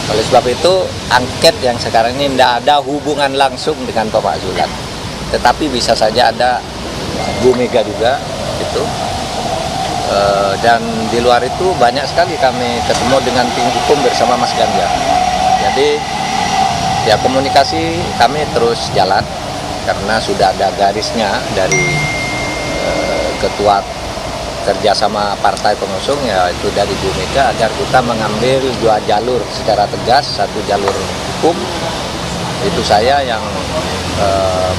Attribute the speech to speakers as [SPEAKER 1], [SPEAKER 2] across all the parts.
[SPEAKER 1] Oleh sebab itu, angket yang sekarang ini tidak ada hubungan langsung dengan pemakzulan. Tetapi bisa saja ada Bu Mega juga, gitu. Dan di luar itu banyak sekali kami ketemu dengan tim hukum bersama Mas Ganjar. Jadi, ya komunikasi kami terus jalan, karena sudah ada garisnya dari ketua kerjasama partai pengusung, yaitu dari Bu Mega, agar kita mengambil dua jalur secara tegas. Satu jalur hukum, itu saya yang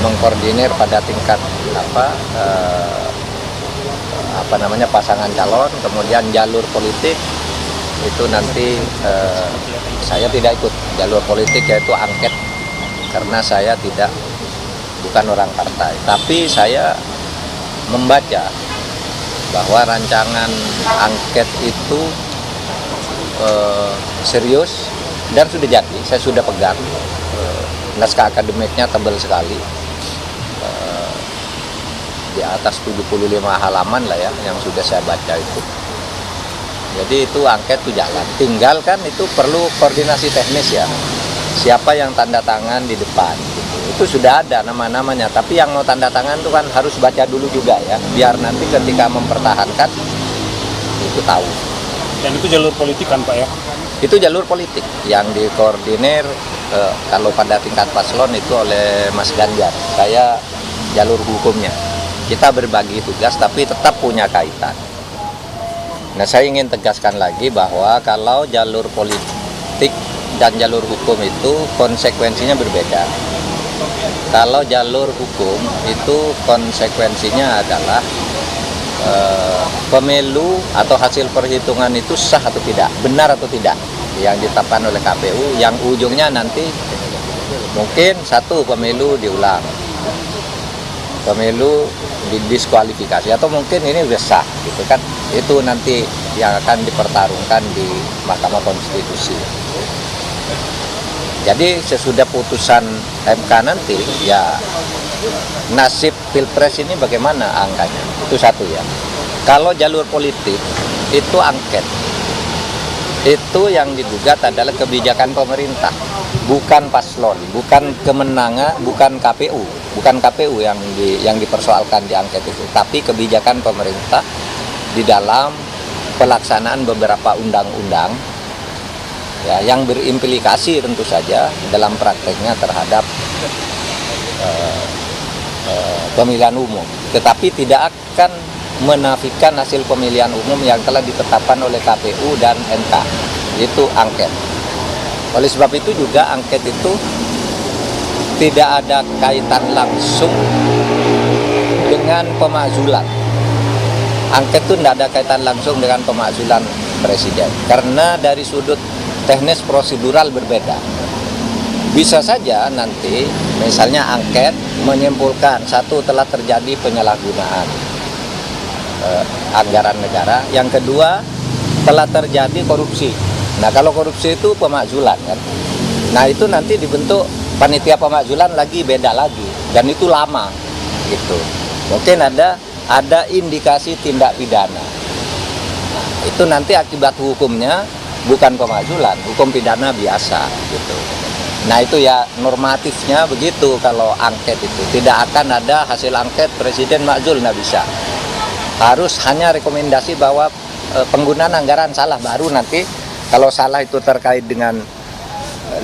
[SPEAKER 1] mengkoordinir pada tingkat pasangan calon. Kemudian jalur politik itu nanti saya tidak ikut jalur politik, yaitu angket, karena saya bukan orang partai. Tapi saya membaca bahwa rancangan angket itu serius dan sudah jadi. Saya sudah pegang naskah akademiknya, tebal sekali, di atas 75 halaman lah ya yang sudah saya baca itu. Jadi itu angket itu jalan, tinggal kan itu perlu koordinasi teknis ya, siapa yang tanda tangan di depan gitu. Itu sudah ada nama-namanya, tapi yang mau tanda tangan itu kan harus baca dulu juga ya, biar nanti ketika mempertahankan itu tahu.
[SPEAKER 2] Dan itu jalur politik kan Pak ya?
[SPEAKER 1] Itu jalur politik yang dikoordinir kalau pada tingkat paslon itu oleh Mas Ganjar. Saya jalur hukumnya. Kita berbagi tugas tapi tetap punya kaitan. Nah, saya ingin tegaskan lagi bahwa kalau jalur politik dan jalur hukum itu konsekuensinya berbeda. Kalau jalur hukum itu konsekuensinya adalah pemilu atau hasil perhitungan itu sah atau tidak, benar atau tidak, yang ditetapkan oleh KPU, yang ujungnya nanti mungkin satu pemilu diulang, pemilu didiskualifikasi, atau mungkin ini sudah sah gitu kan. Itu nanti yang akan dipertarungkan di Mahkamah Konstitusi. Jadi sesudah putusan MK nanti ya nasib Pilpres ini bagaimana angkanya, itu satu ya. Kalau jalur politik itu angket, itu yang digugat adalah kebijakan pemerintah, bukan paslon, bukan kemenangan, bukan KPU yang dipersoalkan di angket itu, tapi kebijakan pemerintah di dalam pelaksanaan beberapa undang-undang ya, yang berimplikasi tentu saja dalam prakteknya terhadap pemilihan umum, tetapi tidak akan menafikan hasil pemilihan umum yang telah ditetapkan oleh KPU dan MK, itu angket. Oleh sebab itu juga angket itu tidak ada kaitan langsung dengan pemakzulan. Angket itu tidak ada kaitan langsung dengan pemakzulan presiden, karena dari sudut teknis prosedural berbeda. Bisa saja nanti misalnya angket menyimpulkan satu, telah terjadi penyalahgunaan anggaran negara, yang kedua telah terjadi korupsi. Nah, kalau korupsi itu pemakzulan kan. Nah, itu nanti dibentuk panitia pemakzulan lagi, beda lagi, dan itu lama gitu. Mungkin ada indikasi tindak pidana. Nah, itu nanti akibat hukumnya bukan pemakzulan, hukum pidana biasa gitu. Nah, itu ya normatifnya begitu. Kalau angket itu tidak akan ada hasil angket presiden makzul, nggak bisa. Harus hanya rekomendasi bahwa penggunaan anggaran salah, baru nanti kalau salah itu terkait dengan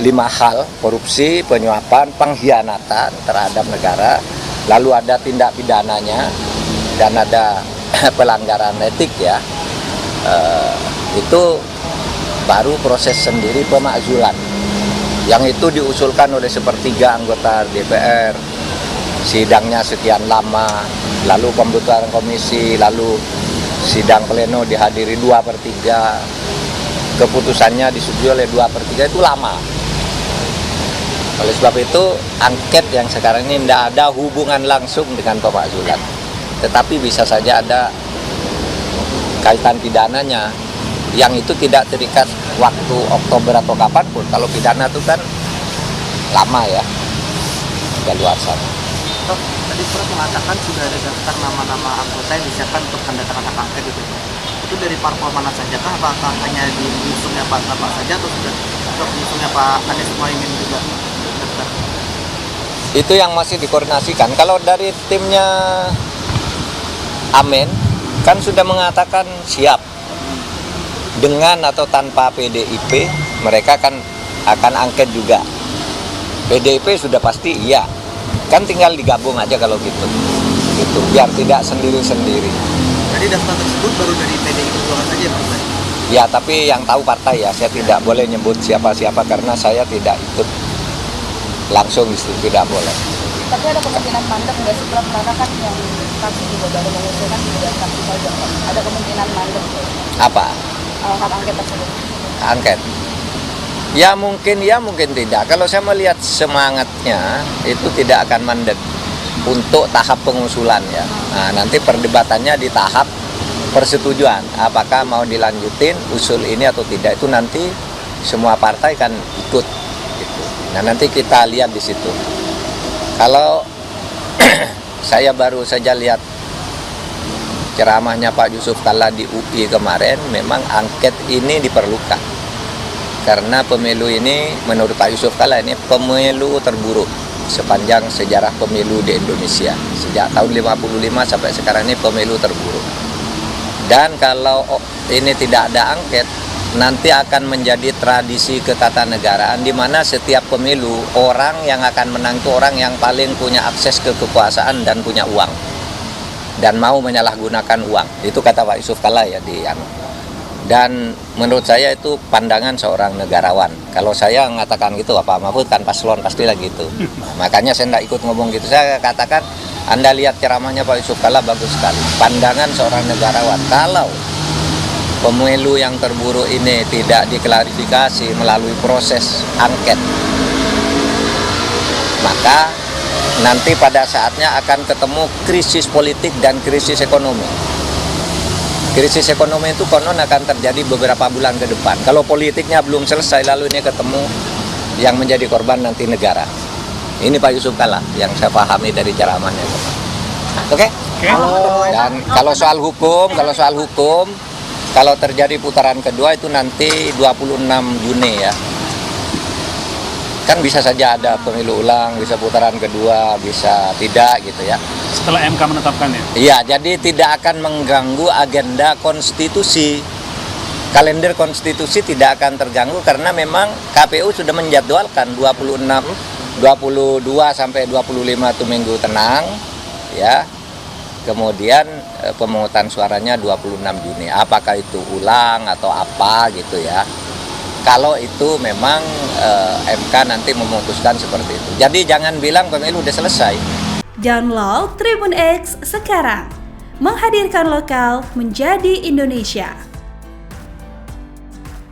[SPEAKER 1] 5 hal: korupsi, penyuapan, pengkhianatan terhadap negara, lalu ada tindak pidananya, dan ada pelanggaran etik ya, itu baru proses sendiri pemakzulan, yang itu diusulkan oleh sepertiga anggota DPR, sidangnya sekian lama, lalu pembentukan komisi, lalu sidang pleno dihadiri 2/3, keputusannya disetujui oleh 2/3, itu lama. Oleh sebab itu angket yang sekarang ini tidak ada hubungan langsung dengan pemakzulan, tetapi bisa saja ada kaitan pidananya, yang itu tidak terikat waktu Oktober atau kapanpun. Kalau pidana itu kan lama ya, daluarsa.
[SPEAKER 3] Tadi Prof mengatakan sudah ada daftar nama-nama anggota yang disiapkan untuk tanda tangan hak angket itu. Itu dari parpol mana saja kah? Apakah hanya di usungnya Pak saja atau sudah untuk musuhnya Pak Anies Mohaimin juga daftar?
[SPEAKER 1] Itu yang masih dikoordinasikan. Kalau dari timnya Amin kan sudah mengatakan siap dengan atau tanpa PDIP, mereka akan angket juga. PDIP sudah pasti iya, kan tinggal digabung aja kalau gitu, biar tidak sendiri-sendiri.
[SPEAKER 3] Jadi daftar tersebut baru dari PDI Perjuangan saja Pak?
[SPEAKER 1] Ya, tapi yang tahu partai ya, saya tidak boleh nyebut siapa-siapa karena saya tidak ikut langsung di situ, tidak boleh.
[SPEAKER 4] Tapi ada kemungkinan mandek nggak sih Prof? Karena kan yang fraksi juga baru mengusulkan tidak fraksi saja. Ada kemungkinan mandek
[SPEAKER 1] Apa?
[SPEAKER 4] hak angket tersebut.
[SPEAKER 1] Angket? Ya mungkin tidak. Kalau saya melihat semangatnya itu tidak akan mandek untuk tahap pengusulan ya. Nah, nanti perdebatannya di tahap persetujuan. Apakah mau dilanjutin usul ini atau tidak, itu nanti semua partai kan ikut. Gitu. Nah, nanti kita lihat di situ. Kalau saya baru saja lihat ceramahnya Pak Yusuf Kalla di UI kemarin, memang angket ini diperlukan. Karena pemilu ini menurut Pak Yusuf Kalla ini pemilu terburuk sepanjang sejarah pemilu di Indonesia. Sejak tahun 55 sampai sekarang ini pemilu terburuk. Dan kalau ini tidak ada angket, nanti akan menjadi tradisi ketatanegaraan di mana setiap pemilu orang yang akan menang itu orang yang paling punya akses ke kekuasaan dan punya uang. Dan mau menyalahgunakan uang. Itu kata Pak Yusuf Kalla ya di Dan menurut saya itu pandangan seorang negarawan. Kalau saya mengatakan gitu, Pak Mahfud kan paslon pastilah gitu. Nah, makanya saya tidak ikut ngomong gitu. Saya katakan, Anda lihat ceramahnya Pak Yusuf Kalla bagus sekali. Pandangan seorang negarawan. Kalau pemilu yang terburuk ini tidak diklarifikasi melalui proses angket, maka nanti pada saatnya akan ketemu krisis politik dan krisis ekonomi. Krisis ekonomi itu konon akan terjadi beberapa bulan ke depan. Kalau politiknya belum selesai, lalu ini ketemu yang menjadi korban nanti negara. Ini Pak Yusuf Kalla yang saya pahami dari ceramahnya. Oke? Dan kalau soal hukum, kalau terjadi putaran kedua itu nanti 26 Juni ya. Kan bisa saja ada pemilu ulang, bisa putaran kedua, bisa tidak gitu ya.
[SPEAKER 2] Setelah MK menetapkannya?
[SPEAKER 1] Iya, jadi tidak akan mengganggu agenda konstitusi. Kalender konstitusi tidak akan terganggu karena memang KPU sudah menjadwalkan 22 sampai 25 itu minggu tenang ya. Kemudian pemungutan suaranya 26 Juni. Apakah itu ulang atau apa gitu ya. Kalau itu memang MK nanti memutuskan seperti itu. Jadi jangan bilang pemilu udah selesai.
[SPEAKER 5] Download Tribun X sekarang. Menghadirkan lokal menjadi Indonesia.